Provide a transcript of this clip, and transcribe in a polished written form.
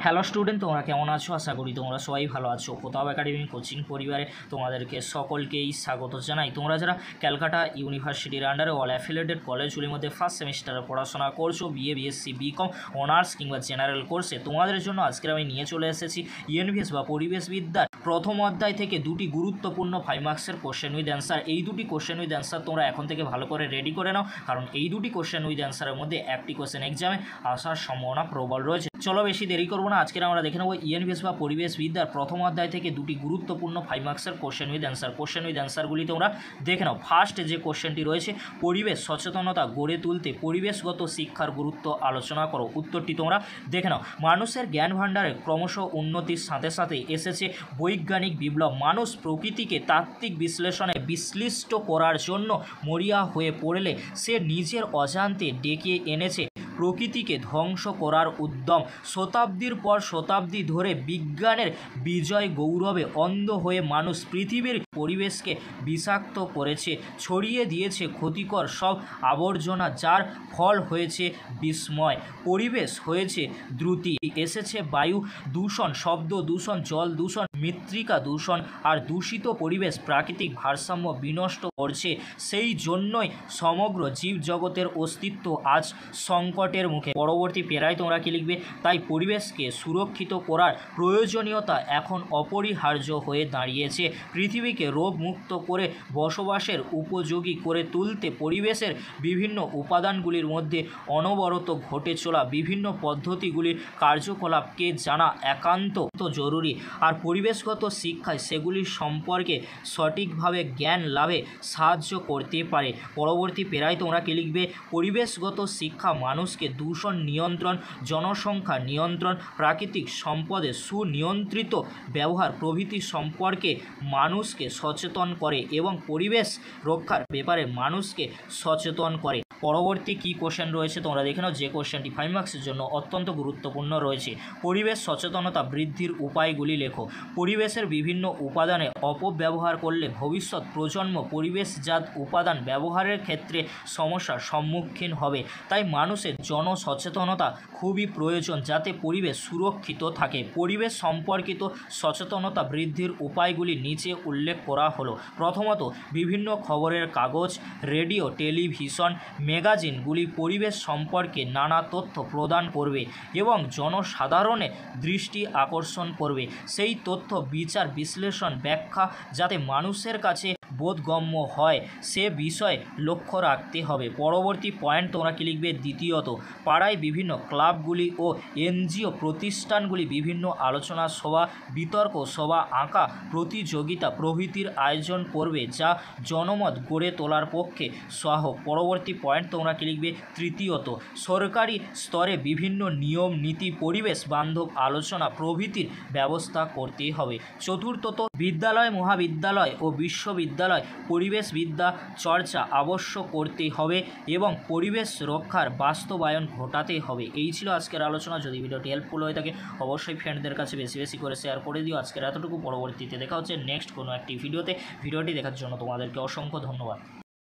Hello student, তোমরা কেমন আছো? আশা করি তোমরা সবাই ভালো আছো। প্রতাপ একাডেমি কোচিং পরিবারে তোমাদেরকে সকলকেই স্বাগত জানাই। তোমরা যারা ক্যালকাটা ইউনিভার্সিটির আন্ডারে অল অ্যাফিলিয়েটেড কলেজগুলির মধ্যে ফার্স্ট সেমিস্টারে পড়াশোনা করছো, বিএ, বিএসসি, বিকম, অনার্স কিংবা জেনারেল কোর্সে, তোমাদের জন্য আজকে আমি নিয়ে চলে এসেছি ইএনভিএস বা পরিবেশবিদ্যার প্রথম অধ্যায় থেকে দুটি গুরুত্বপূর্ণ 5 মার্কসের কোশ্চেন উইথ অ্যান্সার। এই দুটি কোশ্চেন উইথ অ্যান্সার তোমরা এখন থেকে ভালো করে রেডি করে নাও, কারণ এই দুটি কোশ্চেন উইথ অ্যান্সারের মধ্যে একটি কোশ্চেন এক্সামে আসার সম্ভাবনা প্রবল রয়েছে। চলো বেশি দেরি করবো না, আজকে আমরা দেখে নেবো ইএনভিএস বা পরিবেশবিদ্যার প্রথম অধ্যায় থেকে দুটি গুরুত্বপূর্ণ 5 মার্কসের question with answer. Question with অ্যান্সারগুলি তোমরা দেখে নাও। ফার্স্ট যে কোশ্চেনটি রয়েছে, পরিবেশ সচেতনতা গড়ে তুলতে পরিবেশগত শিক্ষার গুরুত্ব আলোচনা করো। উত্তরটি তোমরা দেখে নাও। মানুষের জ্ঞান ভাণ্ডারে ক্রমশ উন্নতির সাথে সাথে এসেছে বৈজ্ঞানিক বিপ্লব। মানুষ প্রকৃতিকে তাত্ত্বিক বিশ্লেষণে বিশ্লিষ্ট করার জন্য মরিয়া হয়ে পড়লে সে নিজের অজান্তে ডেকে এনেছে প্রকৃতিকে ধ্বংস করার উদ্যম। শতাব্দীর পর শতাব্দী ধরে বিজ্ঞানের বিজয় গৌরবে অন্ধ হয়ে মানুষ পৃথিবীর পরিবেশকে বিষাক্ত করেছে, ছড়িয়ে দিয়েছে ক্ষতিকর সব আবর্জনা, যার ফল হয়েছে বিস্ময়। পরিবেশ হয়েছে দ্রুতি, এসেছে বায়ু দূষণ, শব্দ দূষণ, জল দূষণ, মৃত্তিকা দূষণ, আর দূষিত পরিবেশ প্রাকৃতিক ভারসাম্য বিনষ্ট করছে। সেই জন্যই সমগ্র জীবজগতের অস্তিত্ব আজ সংকটের মুখে। পরবর্তী পেরায় তোমরা কি লিখবে? তাই পরিবেশকে সুরক্ষিত করার প্রয়োজনীয়তা এখন অপরিহার্য হয়ে দাঁড়িয়েছে। পৃথিবীকে রোগমুক্ত করে বসবাসের উপযোগী করে তুলতে পরিবেশের বিভিন্ন উপাদানগুলির মধ্যে অনবরত ঘটে চলা বিভিন্ন পদ্ধতিগুলির কার্যকলাপকে জানা একান্ত জরুরি। আর পরিবেশগত শিক্ষায় সেগুলির সম্পর্কে সঠিকভাবে জ্ঞান লাভে সাহায্য করতে পারে। পরবর্তী পেরায় তোমরা কি লিখবে? পরিবেশগত শিক্ষা মানুষকে দূষণ নিয়ন্ত্রণ, জনসংখ্যা নিয়ন্ত্রণ, প্রাকৃতিক সম্পদের সুনিয়ন্ত্রিত ব্যবহার প্রভৃতি সম্পর্কে মানুষকে সচেতন করে এবং পরিবেশ রক্ষার ব্যাপারে মানুষকে সচেতন করে। পরবর্তী কি কোশ্চেন রয়েছে তোমরা দেখে নাও, যে কোশ্চেনটি 5 মার্কসের জন্য অত্যন্ত গুরুত্বপূর্ণ রয়েছে। পরিবেশ সচেতনতা বৃদ্ধির উপায়গুলি লেখো। পরিবেশের বিভিন্ন উপাদানে অপব্যবহার করলে ভবিষ্যৎ প্রজন্ম পরিবেশজাত উপাদান ব্যবহারের ক্ষেত্রে সমস্যার সম্মুখীন হবে। তাই মানুষের জনসচেতনতা খুবই প্রয়োজন, যাতে পরিবেশ সুরক্ষিত থাকে। পরিবেশ সম্পর্কিত সচেতনতা বৃদ্ধির উপায়গুলি নিচে উল্লেখ করা হলো। প্রথমত, বিভিন্ন খবরের কাগজ, রেডিও, টেলিভিশন, ম্যাগাজিনগুলি পরিবেশ সম্পর্কে নানা তথ্য প্রদান করবে এবং জনসাধারণের দৃষ্টি আকর্ষণ করবে। সেই তথ্য বিচার, বিশ্লেষণ, ব্যাখ্যা যাতে মানুষের কাছে বোধগম্য হয় সে বিষয়ে লক্ষ্য রাখতে হবে। পরবর্তী পয়েন্ট তোমরা কি লিখবে? দ্বিতীয়ত, পাড়ায় বিভিন্ন ক্লাবগুলি ও এনজিও প্রতিষ্ঠানগুলি বিভিন্ন আলোচনা সভা, বিতর্ক সভা, আঁকা প্রতিযোগিতা প্রভৃতির আয়োজন করবে, যা জনমত গড়ে তোলার পক্ষে সহায়ক। পরবর্তী পয়েন্ট তোমরা কি লিখবে? তৃতীয়ত, সরকারি স্তরে বিভিন্ন নিয়ম নীতি, পরিবেশ বান্ধব আলোচনা প্রভৃতির ব্যবস্থা করতে হবে। চতুর্থত, বিদ্যালয়, মহাবিদ্যালয় ও বিশ্ববিদ্যালয় পরিবেশবিদ্যা চর্চা আবশ্যক করতে হবে এবং পরিবেশ রক্ষার বাস্তবায়ন ঘটাতে হবে। এই ছিল আজকের আলোচনা। যদি ভিডিওটি হেল্পফুল হয়ে থাকে অবশ্যই ফ্রেন্ডদের কাছে বেশি বেশি করে শেয়ার করে দিও। আজকের এতটুকু। পরবর্তীতে দেখা হচ্ছে নেক্সট কোনো একটি ভিডিওতে। ভিডিওটি দেখার জন্য তোমাদেরকে অসংখ্য ধন্যবাদ।